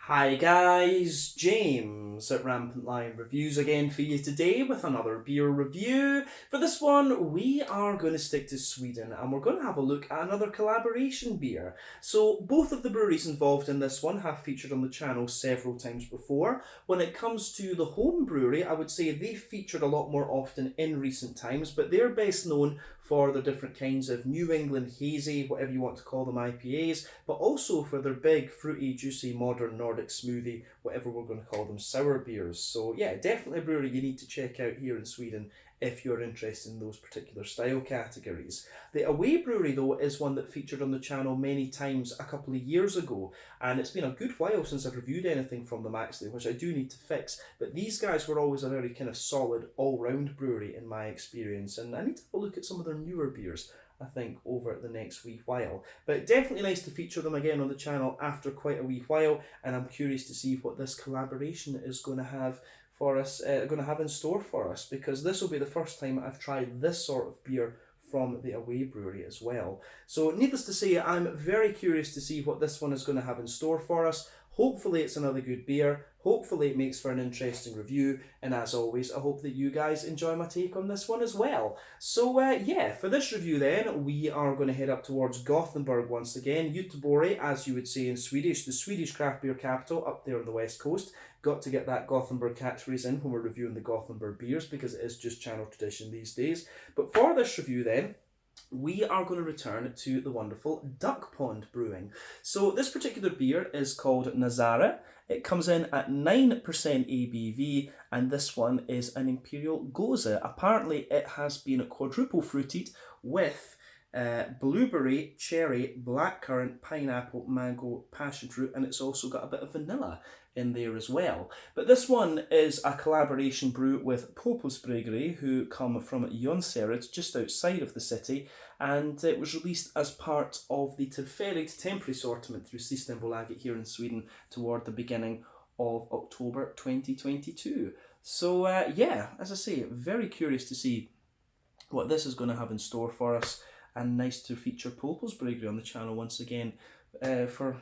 Hi guys, James at Rampant Lion Reviews again for you today with another beer review. For this one, we are going to stick to Sweden and we're going to have a look at another collaboration beer. So both of the breweries involved in this one have featured on the channel several times before. When it comes to the home brewery, I would say they've featured a lot more often in recent times, but they're best known for their different kinds of New England hazy, whatever you want to call them, IPAs, but also for their big, fruity, juicy, modern Nordic smoothie, whatever we're going to call them, sour beers. So yeah, definitely a brewery you need to check out here in Sweden if you're interested in those particular style categories. The Away Brewery, though, is one that featured on the channel many times a couple of years ago, and it's been a good while since I've reviewed anything from them actually, which I do need to fix, but these guys were always a very kind of solid all-round brewery in my experience, and I need to have a look at some of their newer beers, I think, over the next wee while. But definitely nice to feature them again on the channel after quite a wee while, and I'm curious to see what this collaboration is going to have for us, going to have in store for us, because this will be the first time I've tried this sort of beer from the Away Brewery as well. So needless to say, I'm very curious to see what this one is going to have in store for us. Hopefully it's another good beer. Hopefully it makes for an interesting review. And as always, I hope that you guys enjoy my take on this one as well. So yeah, for this review then, we are going to head up towards Gothenburg once again. Göteborg, as you would say in Swedish, the Swedish craft beer capital up there on the west coast. Got to get that Gothenburg catchphrase in when we're reviewing the Gothenburg beers because it is just channel tradition these days. But for this review then, we are going to return to the wonderful DuckPond Brewing. So this particular beer is called Nazare. It comes in at 9% ABV, and this one is an Imperial Gose. Apparently it has been quadruple fruited with blueberry, cherry, blackcurrant, pineapple, mango, passionfruit, and it's also got a bit of vanilla in there as well. But this one is a collaboration brew with Poppels Bryggeri, who come from Jonsered, just outside of the city, and it was released as part of the Tillfälligt temporary assortment through Systembolaget here in Sweden toward the beginning of October 2022. So yeah, as I say, very curious to see what this is going to have in store for us, and nice to feature Poppels Bryggeri on the channel once again for,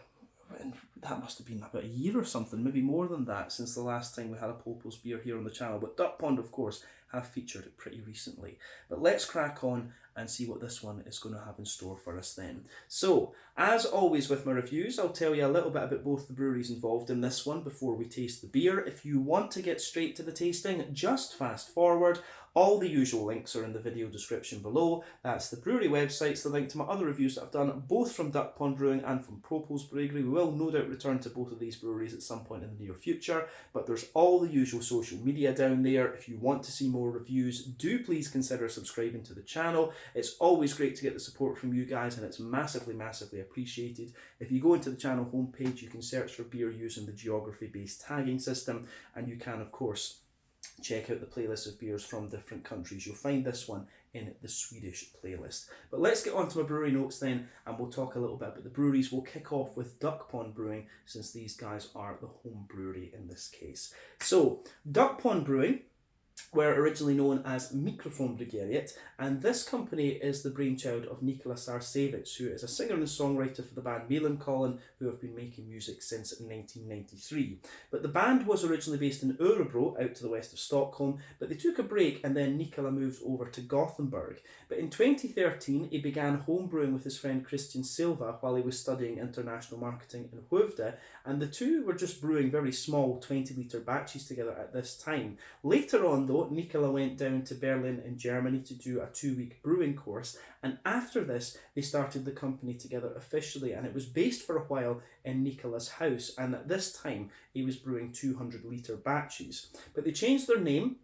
that must have been about a year or something, maybe more than that, since the last time we had a Poppels beer here on the channel. But DuckPond, of course, have featured it pretty recently. But let's crack on and see what this one is going to have in store for us then. So, as always with my reviews, I'll tell you a little bit about both the breweries involved in this one before we taste the beer. If you want to get straight to the tasting, just fast forward. All the usual links are in the video description below. That's the brewery websites, the link to my other reviews that I've done, both from DuckPond Brewing and from Poppels Bryggeri. We will no doubt return to both of these breweries at some point in the near future, but there's all the usual social media down there. If you want to see more reviews, do please consider subscribing to the channel. It's always great to get the support from you guys, and it's massively, massively appreciated. If you go into the channel homepage, you can search for beer using the geography-based tagging system, and you can, of course, check out the playlist of beers from different countries. You'll find this one in the Swedish playlist. But let's get on to my brewery notes then, and we'll talk a little bit about the breweries. We'll kick off with DuckPond Brewing, since these guys are the home brewery in this case. So, DuckPond Brewing were originally known as Mikrofon Bryggeriet, and this company is the brainchild of Nikola Sarcevich, who is a singer and songwriter for the band Millencolin, who have been making music since 1993. But the band was originally based in Örebro, out to the west of Stockholm, but they took a break and then Nikola moved over to Gothenburg. But in 2013, he began homebrewing with his friend Christian Silva while he was studying international marketing in Skövde, and the two were just brewing very small 20-litre batches together at this time. Later on, though, Nikola went down to Berlin in Germany to do a 2-week brewing course, and after this they started the company together officially, and it was based for a while in Nikola's house, and at this time he was brewing 200-litre batches. But they changed their name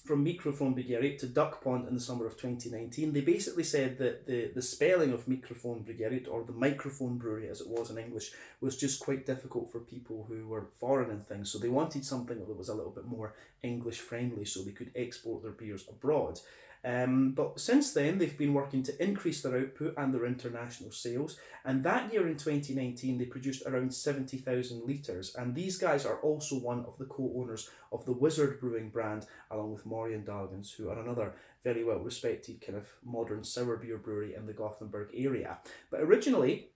from Mikrofon Bryggeri to DuckPond in the summer of 2019. They basically said that the spelling of Mikrofon Bryggeri, or the microphone brewery as it was in English, was just quite difficult for people who were foreign and things, so they wanted something that was a little bit more English friendly so they could export their beers abroad. But since then, they've been working to increase their output and their international sales. And that year in 2019, they produced around 70,000 litres. And these guys are also one of the co-owners of the Wizard Brewing brand, along with Morian Dahlgrens, who are another very well respected kind of modern sour beer brewery in the Gothenburg area. But originally,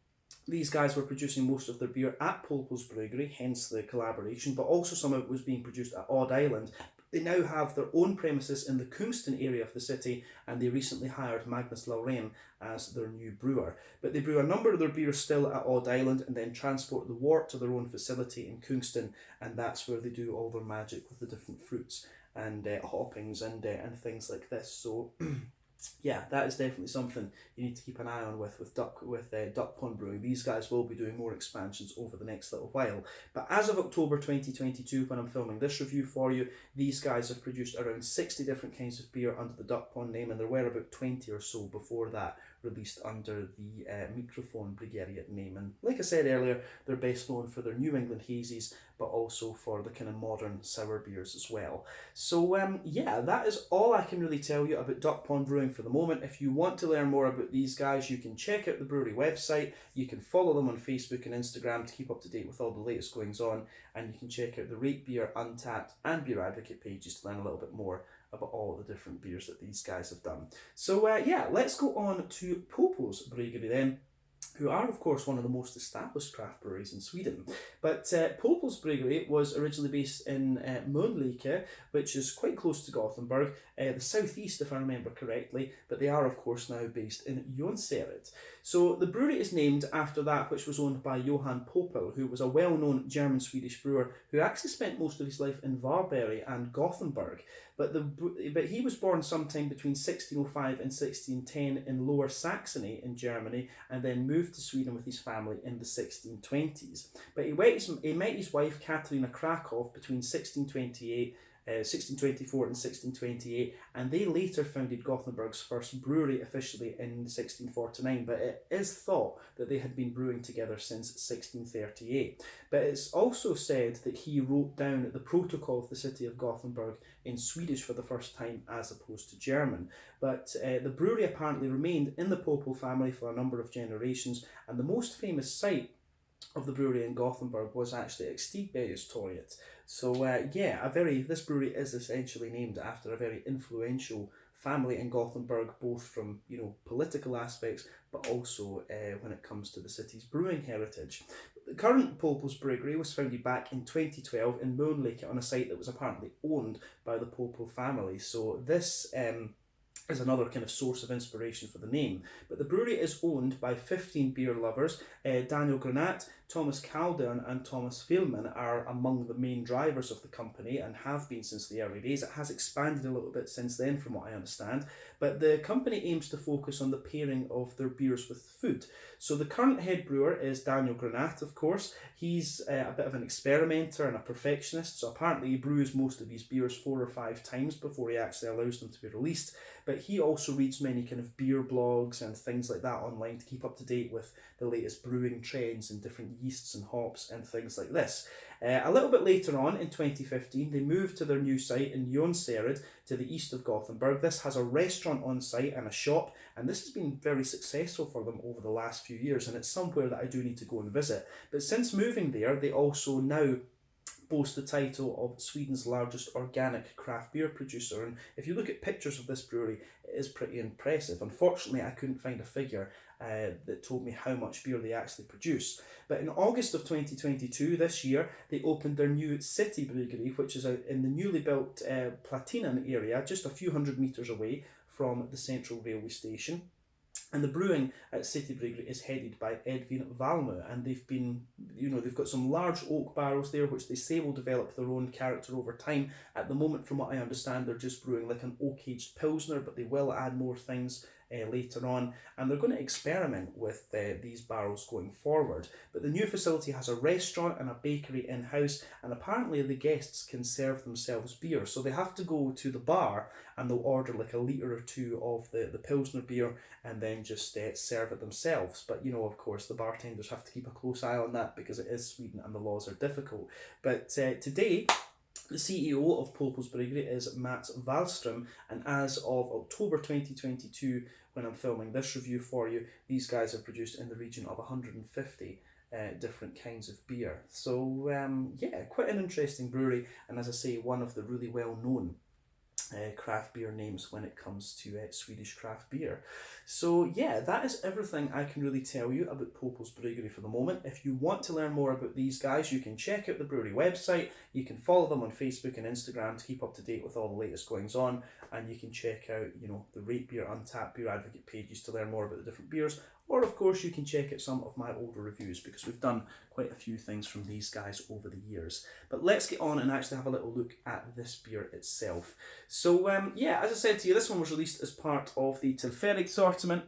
These guys were producing most of their beer at Poppels Bryggeri, hence the collaboration, but also some of it was being produced at Odd Island. They now have their own premises in the Kungston area of the city, and they recently hired Magnus Laurén as their new brewer. But they brew a number of their beers still at Odd Island and then transport the wort to their own facility in Kungston, and that's where they do all their magic with the different fruits and hoppings and things like this. So yeah, that is definitely something you need to keep an eye on with DuckPond Brewing. These guys will be doing more expansions over the next little while. But as of October 2022, when I'm filming this review for you, these guys have produced around 60 different kinds of beer under the DuckPond name, and there were about 20 or so before that released under the Poppels Bryggeri name. And like I said earlier, they're best known for their New England hazies, but also for the kind of modern sour beers as well. So yeah, that is all I can really tell you about DuckPond Brewing for the moment. If you want to learn more about these guys, you can check out the brewery website, you can follow them on Facebook and Instagram to keep up to date with all the latest goings on, and you can check out the Rate Beer, Untappd and Beer Advocate pages to learn a little bit more about all the different beers that these guys have done. So yeah, let's go on to Poppels Bryggeri then, who are of course one of the most established craft breweries in Sweden. But Poppels Bryggeri was originally based in Mölnlycke, which is quite close to Gothenburg, the southeast if I remember correctly, but they are of course now based in Jonsered. So the brewery is named after that which was owned by Johann Poppel, who was a well-known German-Swedish brewer who actually spent most of his life in Varberg and Gothenburg. But he was born sometime between 1605 and 1610 in Lower Saxony in Germany, and then moved to Sweden with his family in the 1620s. But he met his wife Katarina Krakow between 1624 and 1628, and they later founded Gothenburg's first brewery officially in 1649, but it is thought that they had been brewing together since 1638. But it's also said that he wrote down the protocol of the city of Gothenburg in Swedish for the first time as opposed to German. But the brewery apparently remained in the Poppel family for a number of generations, and the most famous site of the brewery in Gothenburg was actually at Stigbergstorget. So yeah, this brewery is essentially named after a very influential family in Gothenburg, both from political aspects, but also when it comes to the city's brewing heritage. The current Poppels Bryggeri was founded back in 2012 in Mölnlycke on a site that was apparently owned by the Poppel family. So this is another kind of source of inspiration for the name. But the brewery is owned by 15 beer lovers. Daniel Granat, Thomas Kaldern and Thomas Filman are among the main drivers of the company and have been since the early days. It has expanded a little bit since then from what I understand, but the company aims to focus on the pairing of their beers with food. So the current head brewer is Daniel Granat, of course. He's a bit of an experimenter and a perfectionist, so apparently he brews most of his beers 4 or 5 times before he actually allows them to be released. But he also reads many kind of beer blogs and things like that online to keep up to date with the latest brewing trends and different yeasts and hops and things like this. A little bit later on in 2015, they moved to their new site in Jonsered to the east of Gothenburg. This has a restaurant on site and a shop, and this has been very successful for them over the last few years, and it's somewhere that I do need to go and visit. But since moving there, they also now boast the title of Sweden's largest organic craft beer producer, and if you look at pictures of this brewery, it is pretty impressive. Unfortunately, I couldn't find a figure that told me how much beer they actually produce. But in August of 2022, this year, they opened their new City Bryggeri, which is out in the newly built Platinan area, just a few hundred metres away from the central railway station. And the brewing at City Bryggeri is headed by Edvin Valmö, and they've got some large oak barrels there, which they say will develop their own character over time. At the moment, from what I understand, they're just brewing like an oak-aged Pilsner, but they will add more things later on, and they're going to experiment with these barrels going forward. But the new facility has a restaurant and a bakery in-house, and apparently the guests can serve themselves beer, so they have to go to the bar and they'll order like a litre or 2 of the Pilsner beer and then just serve it themselves. But of course the bartenders have to keep a close eye on that because it is Sweden and the laws are difficult. But today the CEO of Poppels Bryggeri is Mats Wallström, and as of October 2022, when I'm filming this review for you, these guys have produced in the region of 150 different kinds of beer. So yeah, quite an interesting brewery, and as I say, one of the really well-known craft beer names when it comes to Swedish craft beer. So yeah, that is everything I can really tell you about Poppels Bryggeri for the moment. If you want to learn more about these guys, you can check out the brewery website, you can follow them on Facebook and Instagram to keep up to date with all the latest goings on, and you can check out, you know, the Rate Beer, Untappd, Beer Advocate pages to learn more about the different beers. Or of course you can check out some of my older reviews, because we've done quite a few things from these guys over the years. But let's get on and actually have a little look at this beer itself. So yeah, as I said to you, this one was released as part of the Tillfällig assortment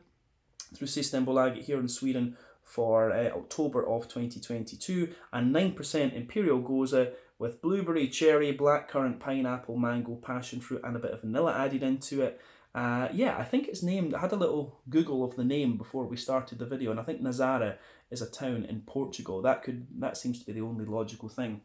through Systembolaget here in Sweden for October of 2022, and 9% Imperial Gose with blueberry, cherry, blackcurrant, pineapple, mango, passionfruit and a bit of vanilla added into it. Yeah, I think it's named, I had a little Google of the name before we started the video, and I think Nazare is a town in Portugal. That seems to be the only logical thing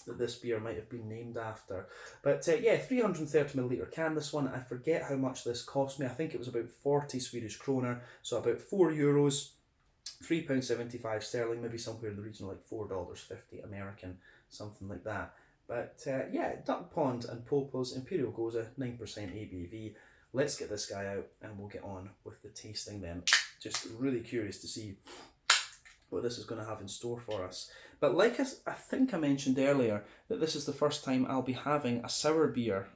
that this beer might have been named after. But yeah, 330ml can, this one. I forget how much this cost me. I think it was about 40 Swedish kroner, so about €4, £3.75 sterling, maybe somewhere in the region of like $4.50 American, something like that. But yeah, DuckPond and Poppels Imperial Gose, 9% ABV. Let's get this guy out and we'll get on with the tasting then. Just really curious to see what this is going to have in store for us. But like I think I mentioned earlier, that this is the first time I'll be having a sour beer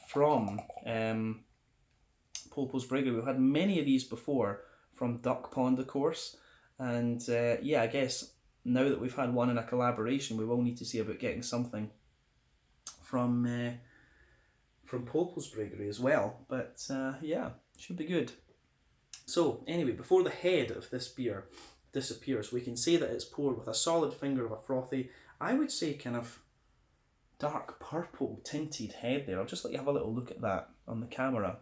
from Poppels Bryggeri. We've had many of these before from DuckPond, of course. And yeah, I guess now that we've had one in a collaboration, we will need to see about getting something from Poppels Bryggeri as well. But yeah, should be good. So anyway, before the head of this beer disappears, we can say that it's poured with a solid finger of a frothy, I would say kind of dark purple tinted head there. I'll just let you have a little look at that on the camera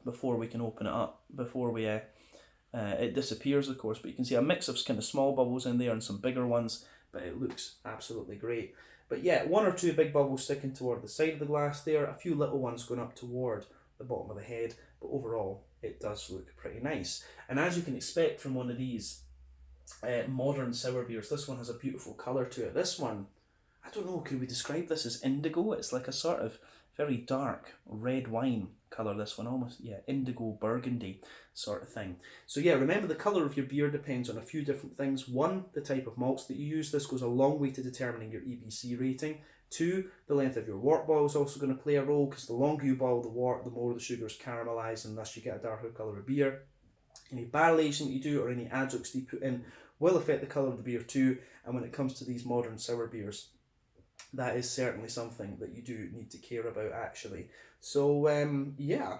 before we can open it up, before we it disappears, of course. But you can see a mix of kind of small bubbles in there and some bigger ones, but it looks absolutely great. But yeah, one or two big bubbles sticking toward the side of the glass there, a few little ones going up toward the bottom of the head, but overall it does look pretty nice. And as you can expect from one of these modern sour beers, this one has a beautiful colour to it. This one, I don't know, could we describe this as indigo? It's like a sort of very dark red wine colour, this one, almost, yeah, indigo burgundy sort of thing. So yeah, remember the colour of your beer depends on a few different things. One, the type of malts that you use. This goes a long way to determining your EBC rating. Two, the length of your wort boil is also going to play a role, because the longer you boil the wort, the more the sugars caramelise, and thus you get a darker colour of beer. Any barrel aging that you do or any adjuncts that you put in will affect the colour of the beer too. And when it comes to these modern sour beers, that is certainly something that you do need to care about, actually. So yeah,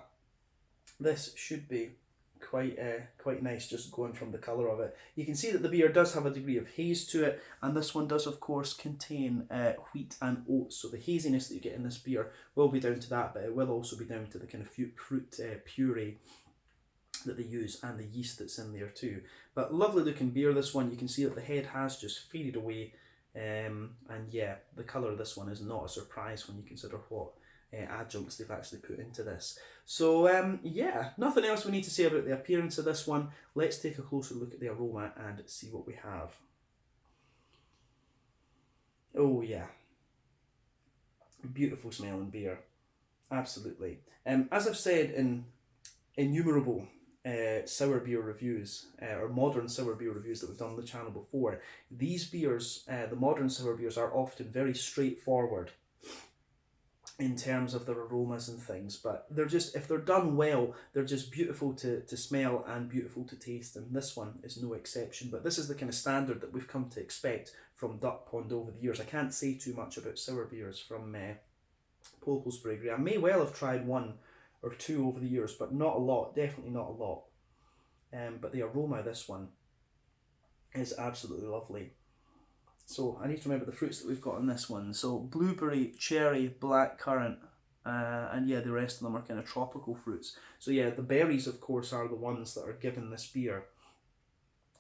this should be quite nice, just going from the colour of it. You can see that the beer does have a degree of haze to it, and this one does of course contain wheat and oats, so the haziness that you get in this beer will be down to that, but it will also be down to the kind of fruit puree that they use and the yeast that's in there too. But lovely looking beer, this one. You can see that the head has just faded away, and yeah, the colour of this one is not a surprise when you consider what adjuncts they've actually put into this. So yeah, nothing else we need to say about the appearance of this one. Let's take a closer look at the aroma and see what we have. Oh yeah, beautiful smelling beer, absolutely. As I've said in innumerable sour beer reviews, or modern sour beer reviews that we've done on the channel before, these beers, the modern sour beers, are often very straightforward in terms of their aromas and things, but they're just, if they're done well, they're just beautiful to smell and beautiful to taste, and this one is no exception. But this is the kind of standard that we've come to expect from DuckPond over the years. I can't say too much about sour beers from Poppels Bryggeri. I may well have tried one or two over the years, but not a lot, definitely not a lot. But the aroma of this one is absolutely lovely. So I need to remember the fruits that we've got in this one. So blueberry, cherry, blackcurrant, and yeah, the rest of them are kind of tropical fruits. So yeah, the berries, of course, are the ones that are giving this beer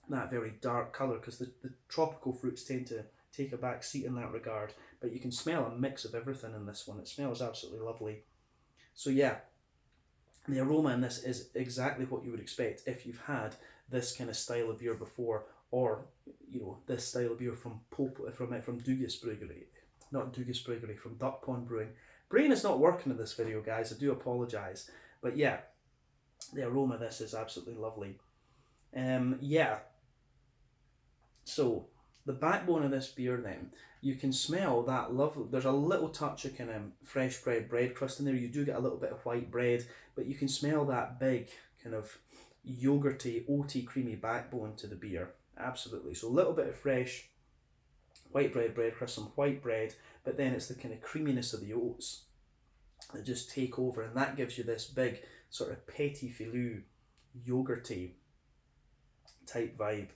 that very dark colour, because the tropical fruits tend to take a back seat in that regard. But you can smell a mix of everything in this one. It smells absolutely lovely. So yeah, the aroma in this is exactly what you would expect if you've had this kind of style of beer before, or you know, this style of beer from Dugges Bryggeri, not Dugges Bryggeri, from DuckPond Brewing. brain is not working in this video, guys. I do apologise. But yeah, the aroma of this is absolutely lovely. Yeah. So the backbone of this beer, then, you can smell that lovely. There's a little touch of kind of fresh bread crust in there. You do get a little bit of white bread, but you can smell that big kind of yogurty, oaty, creamy backbone to the beer. Absolutely. So a little bit of fresh white bread crust, some white bread, but then it's the kind of creaminess of the oats that just take over, and that gives you this big sort of petit filou, yogurty type vibe.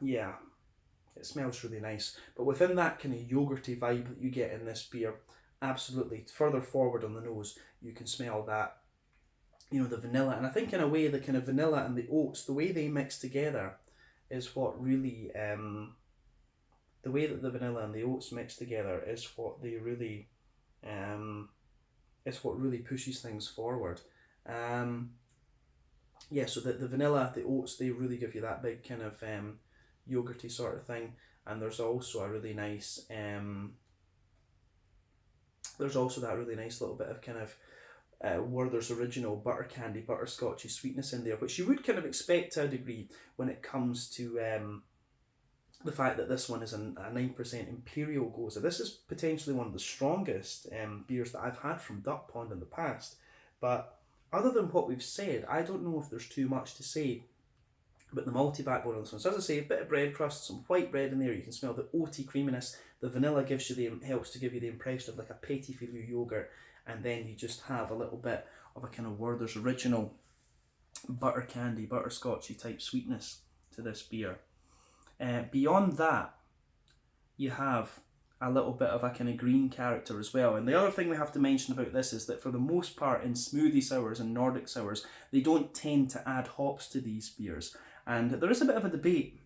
Yeah, it smells really nice. But within that kind of yogurty vibe that you get in this beer, absolutely, further forward on the nose, you can smell that, you know, the vanilla. And I think in a way, the kind of vanilla and the oats, the way they mix together is what really, the way that the vanilla and the oats mix together is what they really, is what really pushes things forward. Yeah, so the vanilla, the oats, they really give you that big kind of yogurty sort of thing. And there's also a really nice, there's also that really nice little bit of kind of Werther's original butter candy, butterscotchy sweetness in there, which you would kind of expect to a degree when it comes to the fact that this one is a 9% Imperial Gose. This is potentially one of the strongest beers that I've had from DuckPond in the past. But other than what we've said, I don't know if there's too much to say about the malty backbone on this one. So as I say, a bit of bread crust, some white bread in there. You can smell the oaty creaminess. The vanilla gives you helps to give you the impression of like a petit filou yogurt, and then you just have a little bit of a kind of Werther's original butter candy, butterscotchy type sweetness to this beer. Beyond that, you have a little bit of a kind of green character as well. And the other thing we have to mention about this is that for the most part in smoothie sours and Nordic sours, they don't tend to add hops to these beers. And there is a bit of a debate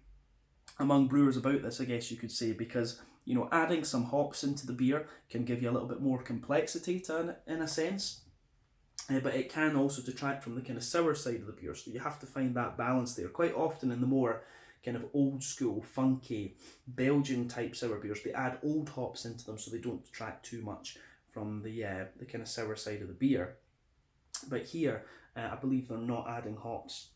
among brewers about this, I guess you could say, because, you know, adding some hops into the beer can give you a little bit more complexity to, in a sense. But it can also detract from the kind of sour side of the beer. So you have to find that balance there. Quite often in the more kind of old school, funky, Belgian type sour beers, they add old hops into them so they don't detract too much from the kind of sour side of the beer. But here, I believe they're not adding hops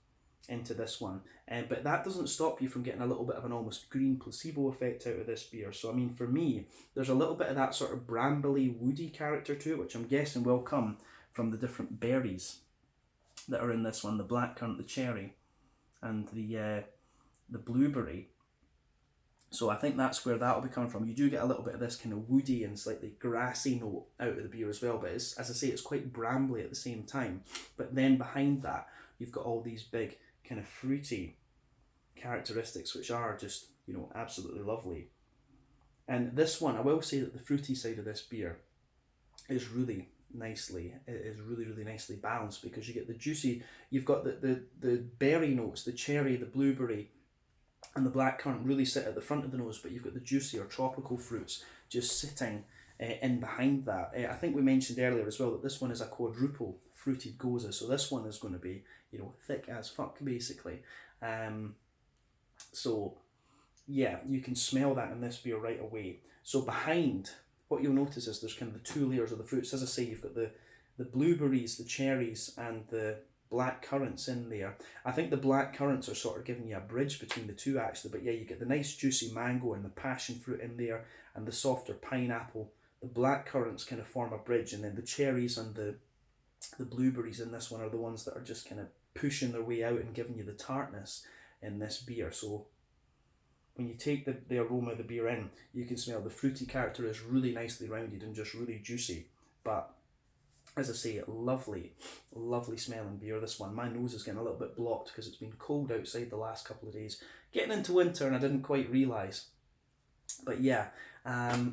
into this one. But that doesn't stop you from getting a little bit of an almost green placebo effect out of this beer. So I mean, for me, there's a little bit of that sort of brambly, woody character to it, which I'm guessing will come from the different berries that are in this one, the blackcurrant, the cherry, and the blueberry. So I think that's where that'll be coming from. You do get a little bit of this kind of woody and slightly grassy note out of the beer as well, but it's, as I say, it's quite brambly at the same time. But then behind that, you've got all these big kind of fruity characteristics, which are just, you know, absolutely lovely. And this one, I will say that the fruity side of this beer is really nicely balanced, because you get the juicy, you've got the berry notes, the cherry, the blueberry, and the blackcurrant really sit at the front of the nose, but you've got the juicy or tropical fruits just sitting in behind that. I think we mentioned earlier as well that this one is a quadruple fruited Gose, so this one is going to be, you know, thick as fuck basically. So yeah, you can smell that in this beer right away. So behind, what you'll notice is there's kind of the two layers of the fruits. As I say, you've got the blueberries, the cherries, and the blackcurrants in there. I think the blackcurrants are sort of giving you a bridge between the two actually, but yeah, you get the nice juicy mango and the passion fruit in there, and the softer pineapple. The blackcurrants kind of form a bridge, and then the cherries and the blueberries in this one are the ones that are just kind of pushing their way out and giving you the tartness in this beer. So when you take the aroma of the beer in, you can smell the fruity character is really nicely rounded and just really juicy. But as I say, lovely smelling beer, this one. My nose is getting a little bit blocked because it's been cold outside the last couple of days. Getting into winter and I didn't quite realise. But yeah,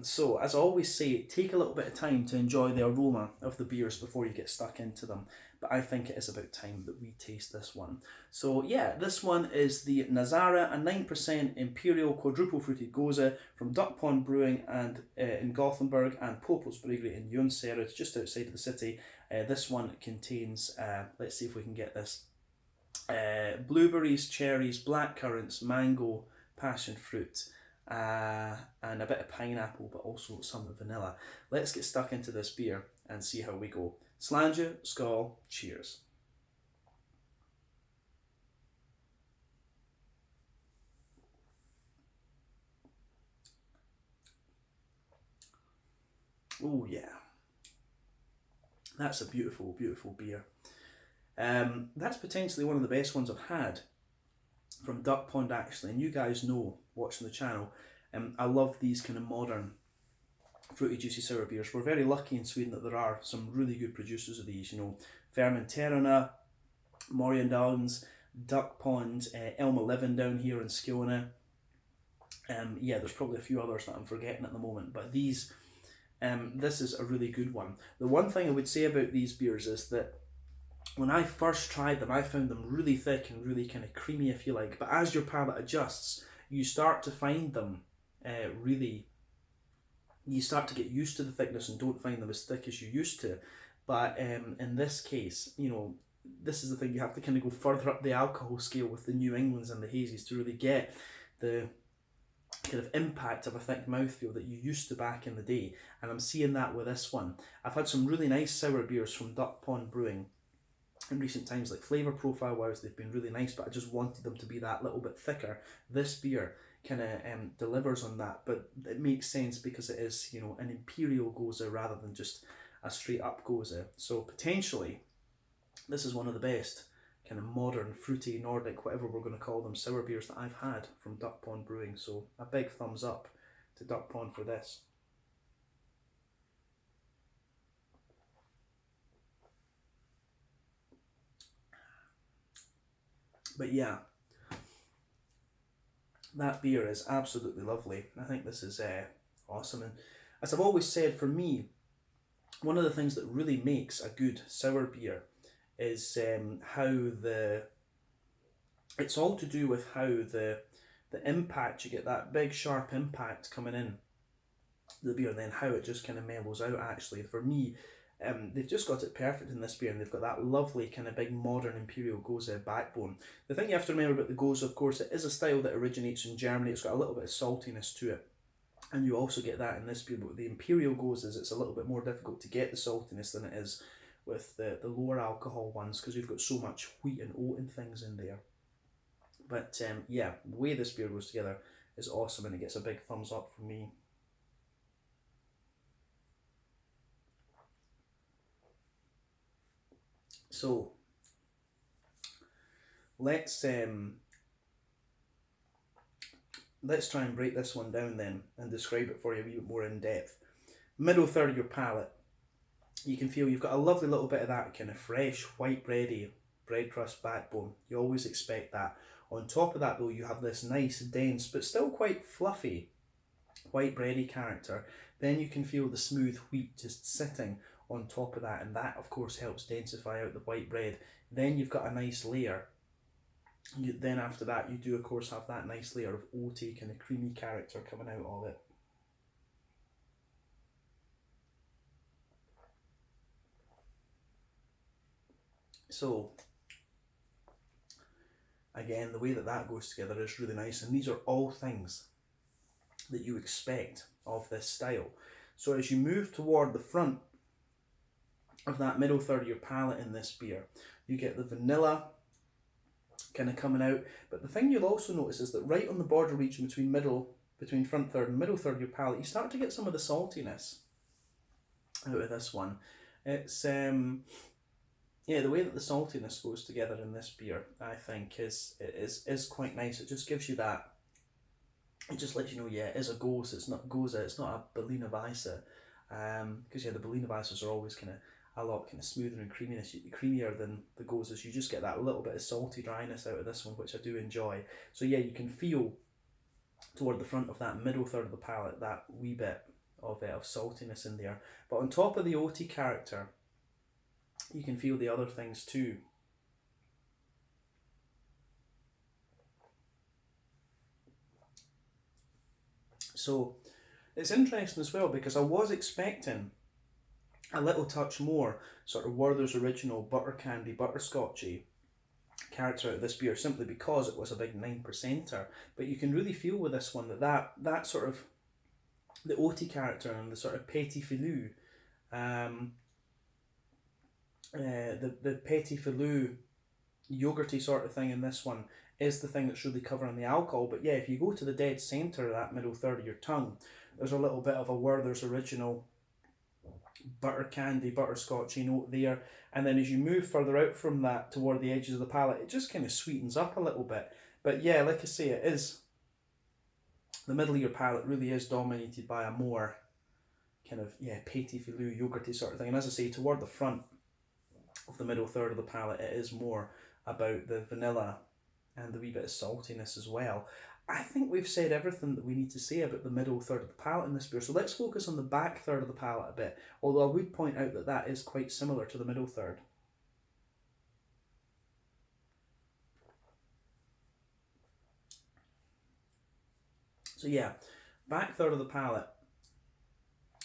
so as I always say, take a little bit of time to enjoy the aroma of the beers before you get stuck into them. But I think it is about time that we taste this one. So yeah, this one is the Nazare, a 9% Imperial quadruple fruited Gose from DuckPond Brewing and in Gothenburg, and Poppels Bryggeri in Jonsered, just outside of the city. This one contains, let's see if we can get this, blueberries, cherries, blackcurrants, mango, passion fruit, and a bit of pineapple, but also some vanilla. Let's get stuck into this beer and see how we go. Slàinte, skål, cheers. Oh yeah, that's a beautiful, beautiful beer. That's potentially one of the best ones I've had from DuckPond actually, and you guys know, watching the channel, I love these kind of modern fruity juicy sour beers. We're very lucky in Sweden that there are some really good producers of these, you know, Fermenterarna, Morgendalens, DuckPond, Elm 11 down here in Skåne. Yeah, there's probably a few others that I'm forgetting at the moment, but these, this is a really good one. The one thing I would say about these beers is that when I first tried them, I found them really thick and really kind of creamy, if you like. But as your palate adjusts, you start to find them you start to get used to the thickness and don't find them as thick as you used to. But in this case, you know, this is the thing, you have to kind of go further up the alcohol scale with the New Englands and the hazies to really get the kind of impact of a thick mouthfeel that you used to back in the day. And I'm seeing that with this one. I've had some really nice sour beers from DuckPond Brewing in recent times, like flavour profile wise they've been really nice, but I just wanted them to be that little bit thicker. This beer kind of delivers on that, but it makes sense because it is, you know, an Imperial Gose rather than just a straight up Gose. So potentially this is one of the best kind of modern, fruity, Nordic, whatever we're going to call them, sour beers that I've had from DuckPond Brewing. So a big thumbs up to DuckPond for this. But yeah, that beer is absolutely lovely. I think this is awesome. And as I've always said, for me, one of the things that really makes a good sour beer is it's all to do with how the impact, you get that big sharp impact coming in the beer, and then how it just kind of mellows out actually. For me, they've just got it perfect in this beer, and they've got that lovely kind of big modern Imperial Gose backbone. The thing you have to remember about the Gose, of course, it is a style that originates in Germany. It's got a little bit of saltiness to it, and you also get that in this beer. But with the Imperial Goses, it's a little bit more difficult to get the saltiness than it is with the lower alcohol ones, because you've got so much wheat and oat and things in there. But yeah, the way this beer goes together is awesome, and it gets a big thumbs up from me. So let's try and break this one down then and describe it for you a wee bit more in depth. Middle third of your palate, you can feel you've got a lovely little bit of that kind of fresh white bready bread crust backbone. You always expect that. On top of that though, you have this nice dense but still quite fluffy white bready character. Then you can feel the smooth wheat just sitting on top of that, and that of course helps densify out the white bread. Then you've got a nice layer. Then after that you do of course have that nice layer of oaty kind of creamy character coming out of it. So again, the way that that goes together is really nice, and these are all things that you expect of this style. So as you move toward the front of that middle third of your palate in this beer, you get the vanilla kind of coming out. But the thing you'll also notice is that right on the border region between front third and middle third of your palate, you start to get some of the saltiness out of this one. It's yeah, the way that the saltiness goes together in this beer, I think is quite nice. It just gives you that. It just lets you know, yeah, it is a Gose. It's not Gose. It's not a Berliner Weisse. Because yeah, the Berliner Weisses are always kind of a lot kind of smoother and creamier than the Goses. You just get that little bit of salty dryness out of this one, which I do enjoy. So yeah, you can feel toward the front of that middle third of the palate that wee bit of saltiness in there. But on top of the oaty character, you can feel the other things too. So it's interesting as well, because I was expecting a little touch more sort of Werther's Original butter candy, butterscotchy character out of this beer simply because it was a big 9%er. But you can really feel with this one that sort of the oaty character and the sort of petit filou, the petit filou yogurty sort of thing in this one is the thing that's really covering the alcohol. But yeah, if you go to the dead centre of that middle third of your tongue, there's a little bit of a Werther's Original butter candy, butterscotchy note there. And then as you move further out from that toward the edges of the palate, it just kind of sweetens up a little bit. But yeah, like I say, it is, the middle of your palate really is dominated by a more kind of, yeah, petit filou, yogurty sort of thing. And as I say, toward the front of the middle third of the palate, it is more about the vanilla and the wee bit of saltiness as well. I think we've said everything that we need to say about the middle third of the palate in this beer, so let's focus on the back third of the palate a bit, although I would point out that that is quite similar to the middle third. So yeah, back third of the palate,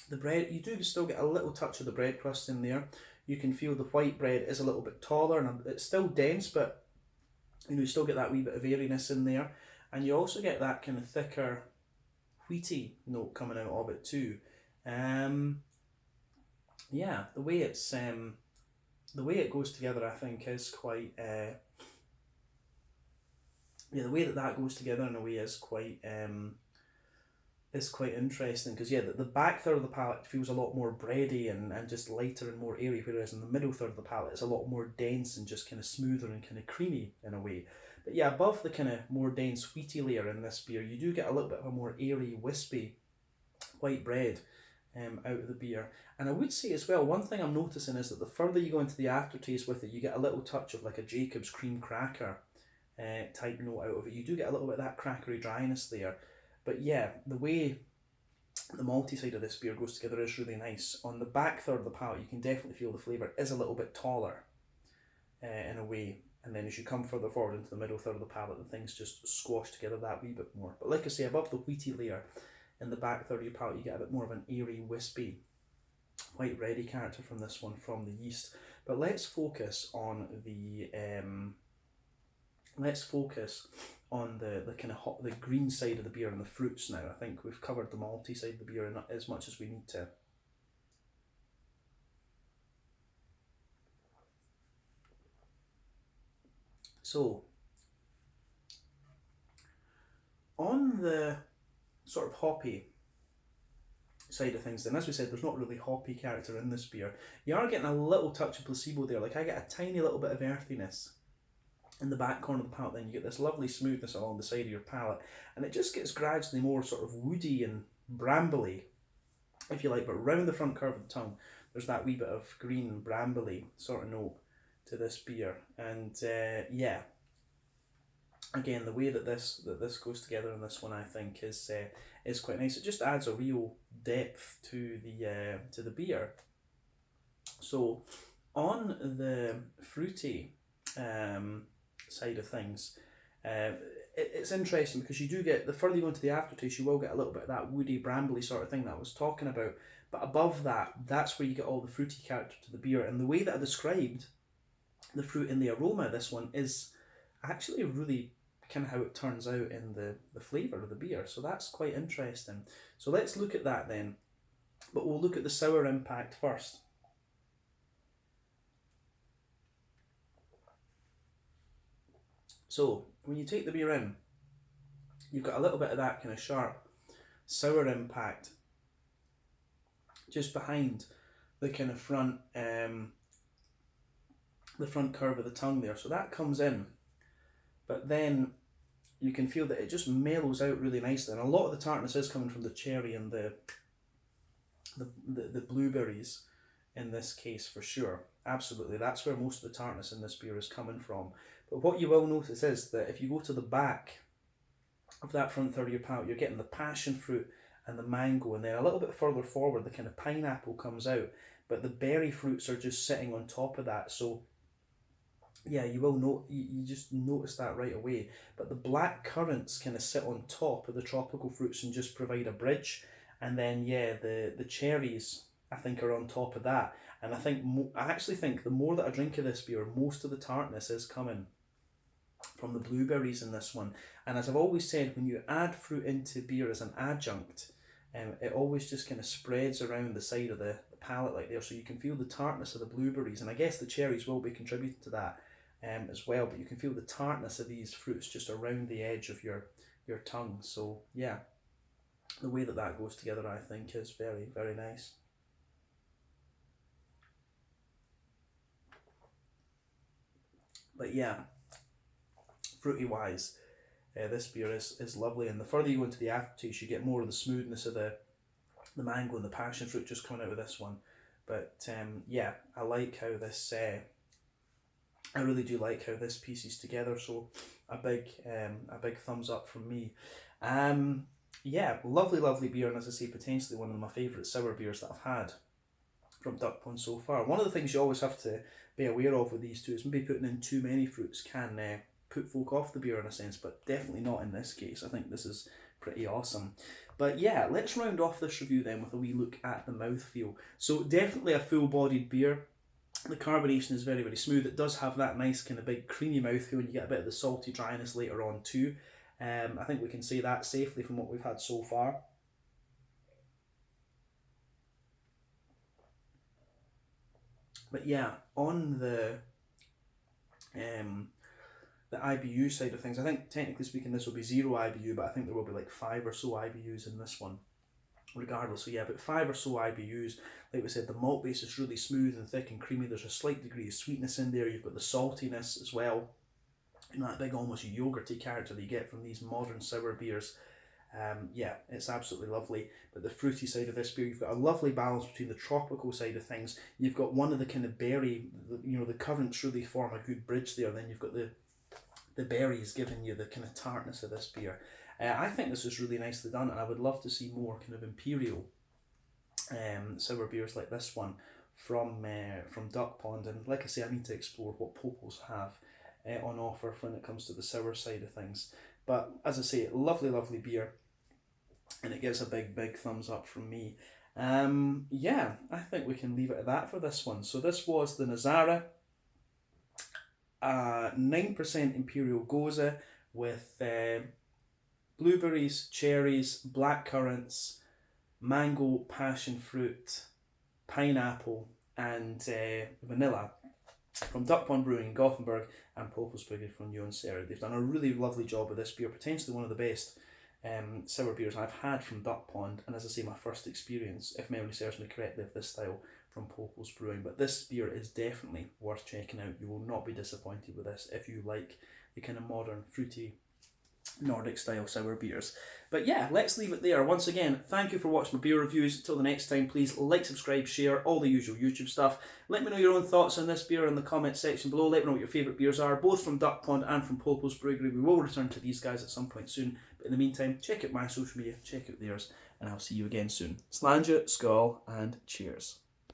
the bread, you do still get a little touch of the bread crust in there. You can feel the white bread is a little bit taller and it's still dense, but you still get that wee bit of airiness in there. And you also get that kind of thicker wheaty note coming out of it too. Yeah, the way it goes together, I think, is quite the way that goes together in a way is quite interesting, because yeah, the back third of the palate feels a lot more bready and just lighter and more airy, whereas in the middle third of the palate it's a lot more dense and just kind of smoother and kind of creamy in a way. But yeah, above the kind of more dense wheaty layer in this beer, you do get a little bit of a more airy, wispy white bread out of the beer. And I would say as well, one thing I'm noticing is that the further you go into the aftertaste with it, you get a little touch of like a Jacob's cream cracker type note out of it. You do get a little bit of that crackery dryness there. But yeah, the way the malty side of this beer goes together is really nice. On the back third of the palate, you can definitely feel the flavour is a little bit taller in a way. And then as you come further forward into the middle third of the palate, the things just squash together that wee bit more. But like I say, above the wheaty layer, in the back third of your palate, you get a bit more of an airy, wispy, white bready character from this one, from the yeast. But let's focus on the the kind of the green side of the beer and the fruits now. I think we've covered the malty side of the beer as much as we need to. So, on the sort of hoppy side of things, then, as we said, there's not really hoppy character in this beer. You are getting a little touch of placebo there. Like, I get a tiny little bit of earthiness in the back corner of the palate. Then you get this lovely smoothness along the side of your palate, and it just gets gradually more sort of woody and brambly, if you like. But round the front curve of the tongue, there's that wee bit of green brambly sort of note to this beer. And yeah, again, the way that this goes together in this one, I think, is quite nice. It just adds a real depth to the beer. So, on the fruity side of things, it's interesting because you do get, the further you go into the aftertaste, you will get a little bit of that woody, brambly sort of thing that I was talking about. But above that, that's where you get all the fruity character to the beer. And the way that I described the fruit in the aroma of this one is actually really kind of how it turns out in the flavour of the beer. So that's quite interesting. So let's look at that then. But we'll look at the sour impact first. So when you take the beer in, you've got a little bit of that kind of sharp sour impact just behind the kind of front curve of the tongue there. So that comes in, but then you can feel that it just mellows out really nicely, and a lot of the tartness is coming from the cherry and the blueberries in this case, for sure. Absolutely, that's where most of the tartness in this beer is coming from. But what you will notice is that if you go to the back of that front third of your palate, you're getting the passion fruit and the mango, and then a little bit further forward the kind of pineapple comes out, but the berry fruits are just sitting on top of that. So yeah, you will know, you just notice that right away. But the black currants kind of sit on top of the tropical fruits and just provide a bridge. And then yeah, the cherries, I think, are on top of that. And I actually think the more that I drink of this beer, most of the tartness is coming from the blueberries in this one. And as I've always said, when you add fruit into beer as an adjunct, it always just kind of spreads around the side of the palate like there, so you can feel the tartness of the blueberries, and I guess the cherries will be contributing to that as well, but you can feel the tartness of these fruits just around the edge of your tongue. So yeah, the way that goes together, I think, is very, very nice. But yeah, fruity wise, this beer is lovely, and the further you go into the aftertaste, you get more of the smoothness of the mango and the passion fruit just coming out of this one. But yeah, I like how this. I really do like how this pieces together. So a big thumbs up from me. Yeah, lovely beer, and as I say, potentially one of my favourite sour beers that I've had from DuckPond so far. One of the things you always have to be aware of with these two is maybe putting in too many fruits can put folk off the beer in a sense, but definitely not in this case. I think this is pretty awesome. But yeah, let's round off this review then with a wee look at the mouthfeel. So definitely a full-bodied beer. The carbonation is very, very smooth. It does have that nice kind of big creamy mouthfeel, and you get a bit of the salty dryness later on too. I think we can say that safely from what we've had so far. But yeah, on the IBU side of things, I think technically speaking this will be 0 IBU, but I think there will be like 5 or so IBUs in this one regardless. So yeah, about 5 or so IBUs. Like we said, the malt base is really smooth and thick and creamy. There's a slight degree of sweetness in there. You've got the saltiness as well, and that big almost yogurty character that you get from these modern sour beers. Yeah, it's absolutely lovely. But the fruity side of this beer, you've got a lovely balance between the tropical side of things. You've got one of the kind of berry, the currants really form a good bridge there. Then you've got the berries giving you the kind of tartness of this beer. I think this is really nicely done, and I would love to see more kind of Imperial sour beers like this one from DuckPond. And like I say, I need to explore what Poppels have on offer when it comes to the sour side of things. But as I say, lovely beer, and it gets a big thumbs up from me. Yeah, I think we can leave it at that for this one. So this was the Nazare 9% Imperial Gose with blueberries, cherries, blackcurrants, mango, passion fruit, pineapple, and vanilla from DuckPond Brewing in Gothenburg and Poppels Bryggeri from Jonsered. They've done a really lovely job with this beer, potentially one of the best sour beers I've had from DuckPond, and as I say, my first experience, if memory serves me correctly, of this style from Poppels Brewing. But this beer is definitely worth checking out. You will not be disappointed with this if you like the kind of modern, fruity, Nordic style sour beers. But yeah, let's leave it there. Once again, thank you for watching my beer reviews. Until the next time, please like, subscribe, share, all the usual YouTube stuff. Let me know your own thoughts on this beer in the comment section below. Let me know what your favourite beers are, both from DuckPond and from Poppels Bryggeri. We will return to these guys at some point soon, but in the meantime, check out my social media, check out theirs, and I'll see you again soon. Slàinte, skål, and cheers.